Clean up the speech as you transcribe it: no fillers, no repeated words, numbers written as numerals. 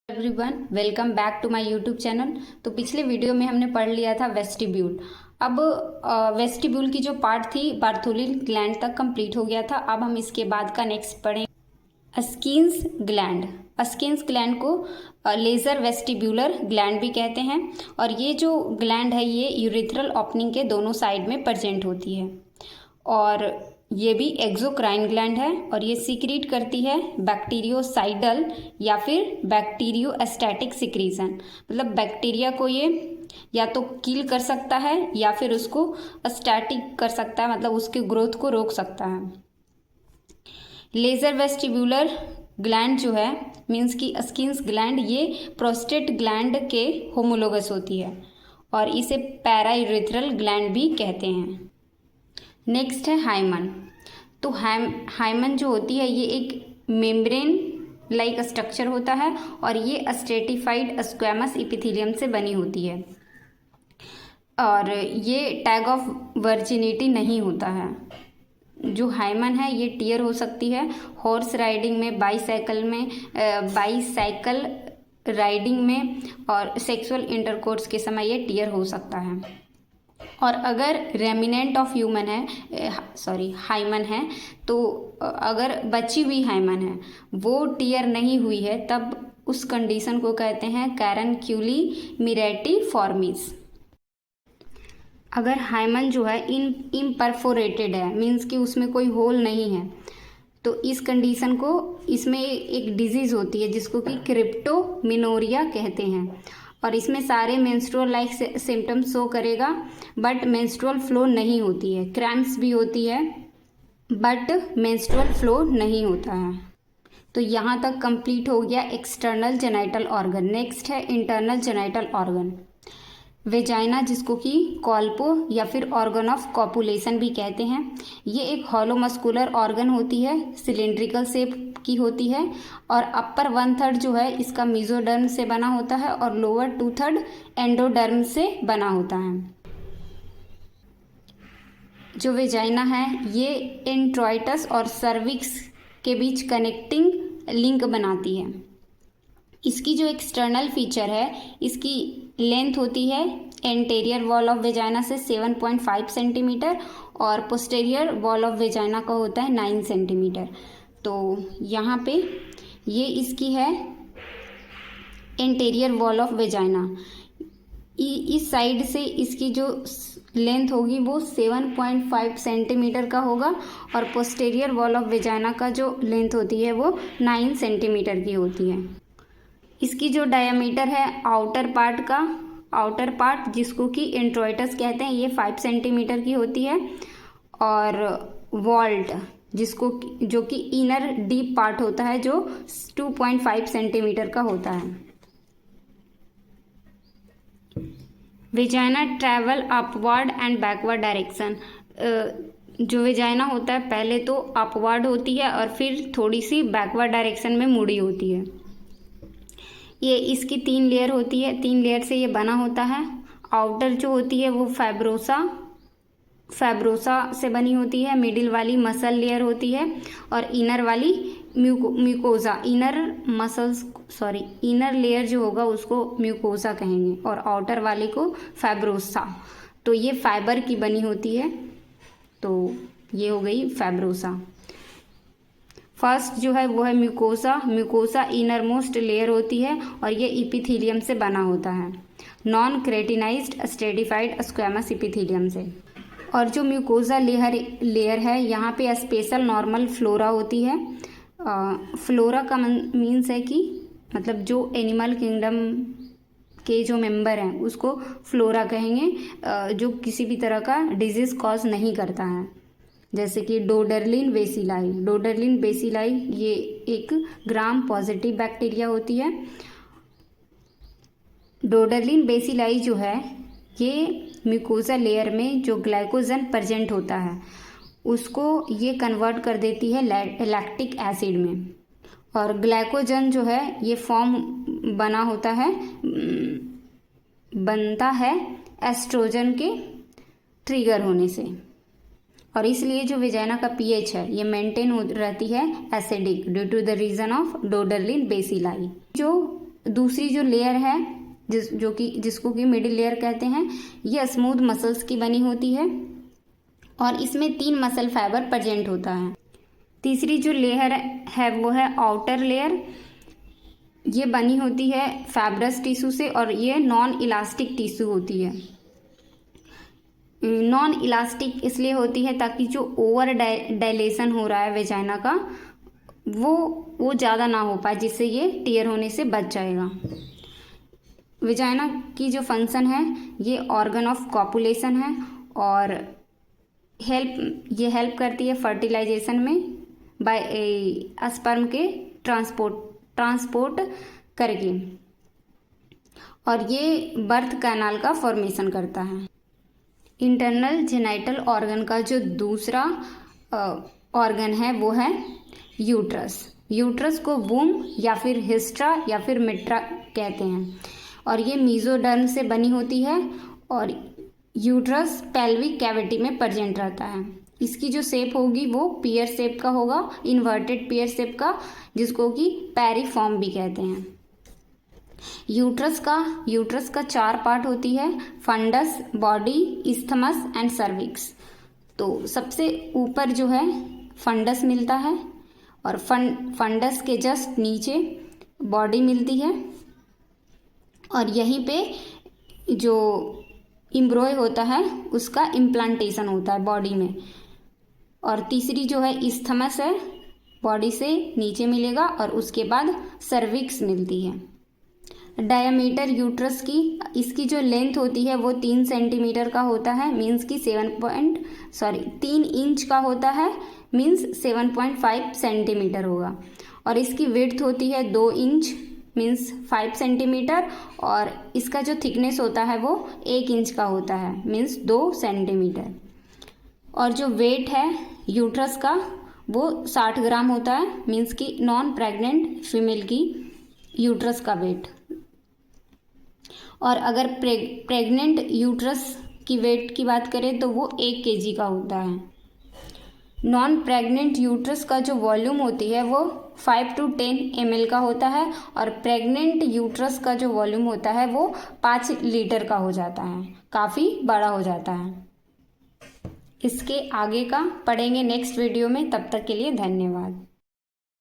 Everyone, welcome back to my YouTube channel. तो पिछले video में हमने पढ़ लिया था वेस्टिब्यूल। अब वेस्टिब्यूल की जो पार्ट थी बार्थोली ग्लैंड तक कंप्लीट हो गया था। अब हम इसके बाद का नेक्स्ट पढ़ें अस्किन्स ग्लैंड। अस्किन्स ग्लैंड को लेजर वेस्टिब्यूलर ग्लैंड भी कहते हैं और ये जो ग्लैंड है ये यूरेथ्रल ओपनिंग के दोनों साइड में प्रेजेंट होती है और ये भी एक्सोक्राइन ग्लैंड है और ये सीक्रेट करती है बैक्टीरियोसाइडल या फिर बैक्टीरियोस्टैटिक सिक्रीजन। मतलब बैक्टीरिया को ये या तो किल कर सकता है या फिर उसको स्टैटिक कर सकता है, मतलब उसके ग्रोथ को रोक सकता है। लेजर वेस्टिब्यूलर ग्लैंड जो है मीन्स की अस्किन्स ग्लैंड ये प्रोस्टेट ग्लैंड के होमोलोगस होती है और इसे पैरायूरेथ्रल ग्लैंड भी कहते हैं। नेक्स्ट है हाइमन। तो हाइमन जो होती है ये एक मेम्ब्रेन लाइक स्ट्रक्चर होता है और ये स्ट्रेटिफाइड स्क्वैमस एपिथेलियम से बनी होती है और ये टैग ऑफ वर्जिनिटी नहीं होता है। जो हाइमन है ये टियर हो सकती है हॉर्स राइडिंग में, बाईसाइकिल राइडिंग में और सेक्सुअल इंटरकोर्स के समय ये टियर हो सकता है। और अगर रेमिनेंट ऑफ हाइमन है तो अगर बची हुई हाइमन है वो टियर नहीं हुई है तब उस कंडीशन को कहते हैं कैरनक्यूली मिरेटी फॉर्मिस। अगर हाइमन जो है इम्परफोरेटेड है मीन्स कि उसमें कोई होल नहीं है तो इस कंडीशन को इसमें एक डिजीज़ होती है जिसको कि क्रिप्टोमिनोरिया कहते हैं और इसमें सारे मेंस्ट्रुअल लाइक सिम्टम्स शो करेगा बट मेंस्ट्रुअल फ्लो नहीं होती है। क्रैम्प्स भी होती है बट मेंस्ट्रुअल फ्लो नहीं होता है। तो यहाँ तक कंप्लीट हो गया एक्सटर्नल जेनाइटल ऑर्गन। नेक्स्ट है इंटरनल जेनाइटल ऑर्गन। वेजाइना जिसको कि कॉल्पो या फिर ऑर्गन ऑफ कॉपुलेशन भी कहते हैं। ये एक हॉलो मस्कुलर ऑर्गन होती है, सिलेंड्रिकल शेप की होती है और अपर 1/3 जो है इसका मेसोडर्म से बना होता है और लोअर 2/3 एंडोडर्म से बना होता है। जो वेजाइना है ये इंट्रोइटस और सर्विक्स के बीच कनेक्टिंग लिंक बनाती है। इसकी जो एक्सटर्नल फीचर है इसकी लेंथ होती है एंटेरियर वॉल ऑफ वेजाइना से 7.5 सेंटीमीटर और पोस्टेरियर वॉल ऑफ वेजाइना का होता है 9 सेंटीमीटर। तो यहाँ पे ये इसकी है एंटेरियर वॉल ऑफ वेजाइना। इस साइड से इसकी जो लेंथ होगी वो 7.5 सेंटीमीटर का होगा और पोस्टेरियर वॉल ऑफ वेजाइना का जो लेंथ होती है वो 9 सेंटीमीटर की होती है। इसकी जो डायमीटर है आउटर पार्ट जिसको कि इंट्रोइटस कहते हैं ये 5 सेंटीमीटर की होती है और वॉल्ट जो कि इनर डीप पार्ट होता है जो 2.5 सेंटीमीटर का होता है। Vagina travel upward and backward direction. जो वेजाइना होता है पहले तो अपवर्ड होती है और फिर थोड़ी सी बैकवर्ड डायरेक्शन में मुड़ी होती है। ये इसकी 3 लेयर होती है, 3 लेयर से ये बना होता है। आउटर जो होती है वो फैब्रोसा से बनी होती है, मिडिल वाली मसल लेयर होती है और इनर वाली म्यूकोजा इनर लेयर जो होगा उसको म्यूकोजा कहेंगे और आउटर वाले को फैब्रोसा। तो ये फाइबर की बनी होती है, तो ये हो गई फैब्रोसा। फर्स्ट जो है वो है म्यूकोसा इनर मोस्ट लेयर होती है और ये इपिथीलियम से बना होता है, नॉन क्रेटिनाइज्ड स्ट्रेटिफाइड स्क्वैमस इपिथीलियम से। और जो म्यूकोसा लेयर है यहाँ पे स्पेशल नॉर्मल फ्लोरा होती है। फ्लोरा का मीन्स है कि मतलब जो एनिमल किंगडम के जो मेंबर हैं उसको फ्लोरा कहेंगे, जो किसी भी तरह का डिजीज़ कॉज नहीं करता है, जैसे कि डोडरलिन बेसिलाई ये एक ग्राम पॉजिटिव बैक्टीरिया होती है। डोडरलिन बेसिलाई जो है ये म्यूकोसा लेयर में जो ग्लाइकोजन प्रेजेंट होता है उसको ये कन्वर्ट कर देती है लैक्टिक एसिड में और ग्लाइकोजन जो है ये फॉर्म बनता है एस्ट्रोजन के ट्रिगर होने से और इसलिए जो वेजाइना का पीएच है ये मेंटेन रहती है acidic due to the reason of Doderlein bacilli. जो दूसरी जो लेयर है जिसको कि मिडिल लेयर कहते हैं, ये स्मूथ मसल्स की बनी होती है और इसमें 3 मसल फाइबर प्रेजेंट होता है। तीसरी जो लेयर है वो है आउटर लेयर। ये बनी होती है फाइब्रस टिश्यू से और ये नॉन इलास्टिक टिश्यू होती है। नॉन इलास्टिक इसलिए होती है ताकि जो ओवर डायलेशन हो रहा है वेजाइना का वो ज़्यादा ना हो पाए, जिससे ये टियर होने से बच जाएगा। वेजाइना की जो फंक्शन है ये ऑर्गन ऑफ कॉपुलेशन है और हेल्प करती है फर्टिलाइजेशन में बाय स्पर्म के ट्रांसपोर्ट करके, और ये बर्थ कैनाल का फॉर्मेशन करता है। इंटरनल जेनाइटल ऑर्गन का जो दूसरा ऑर्गन है वो है यूट्रस। यूट्रस को वूम या फिर हिस्ट्रा या फिर मिट्रा कहते हैं और ये मीजोडर्म से बनी होती है और यूट्रस पेल्विक कैविटी में प्रेजेंट रहता है। इसकी जो शेप होगी वो पियर शेप का होगा, इन्वर्टेड पियर शेप का, जिसको कि पैरीफॉर्म भी कहते हैं। यूट्रस का 4 पार्ट होती है, fundus, body, isthmus and cervix. तो सबसे ऊपर जो है फंडस मिलता है और फंडस के जस्ट नीचे बॉडी मिलती है और यहीं पे जो एम्ब्रॉय होता है उसका इम्प्लांटेशन होता है बॉडी में। और तीसरी जो है इस्थमस है, बॉडी से नीचे मिलेगा और उसके बाद सर्विक्स मिलती है। डायमीटर यूट्रस की इसकी जो लेंथ होती है वो 3 सेंटीमीटर का होता है, मीन्स कि 3 इंच का होता है, मीन्स 7.5 सेंटीमीटर होगा। और इसकी विड्थ होती है 2 इंच मीन्स 5 सेंटीमीटर और इसका जो थिकनेस होता है वो 1 इंच का होता है, मीन्स 2 सेंटीमीटर। और जो वेट है यूट्रस का वो 60 ग्राम होता है, मीन्स कि नॉन प्रेग्नेंट फीमेल की यूट्रस का वेट। और अगर प्रेग्नेंट यूट्रस की वेट की बात करें तो वो 1 kg का होता है। नॉन प्रेग्नेंट यूट्रस का जो वॉल्यूम होती है वो 5 to 10 ml का होता है और प्रेग्नेंट यूट्रस का जो वॉल्यूम होता है वो 5 लीटर का हो जाता है, काफ़ी बड़ा हो जाता है। इसके आगे का पढ़ेंगे नेक्स्ट वीडियो में, तब तक के लिए धन्यवाद।